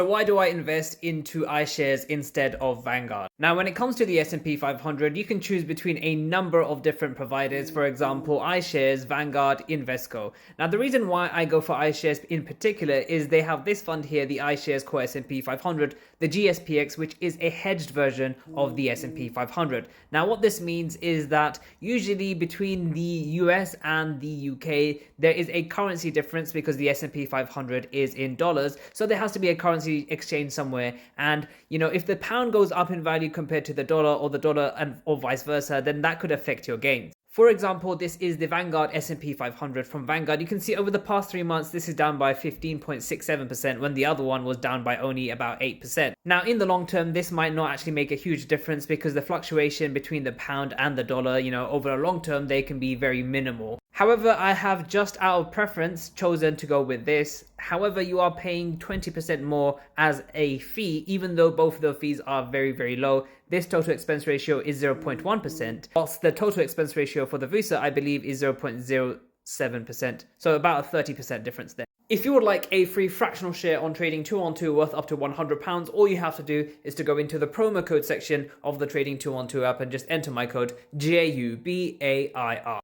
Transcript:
So why do I invest into iShares instead of Vanguard? Now, when it comes to the S&P 500, you can choose between a number of different providers. For example, iShares, Vanguard, Invesco. Now, the reason why I go for iShares in particular is they have this fund here, the iShares Core S&P 500, the GSPX, which is a hedged version of the S&P 500. Now, what this means is that usually between the US and the UK, there is a currency difference because the S&P 500 is in dollars. So there has to be a currency exchange somewhere, and if the pound goes up in value compared to the dollar, or the dollar or vice versa, then that could affect your gains. For example, this is the Vanguard S&P 500 from Vanguard. You can see over the past 3 months, this is down by 15.67% when the other one was down by only about 8%. Now, in the long term, this might not actually make a huge difference because the fluctuation between the pound and the dollar, over a long term, they can be very minimal. However, I have just out of preference chosen to go with this. However, you are paying 20% more as a fee, even though both of the fees are very, very low. This total expense ratio is 0.1%, whilst the total expense ratio for the VUSA, I believe, is 0.07%. So about a 30% difference there. If you would like a free fractional share on Trading 212 worth up to £100, all you have to do is to go into the promo code section of the Trading 212 app and just enter my code GAUBAIR.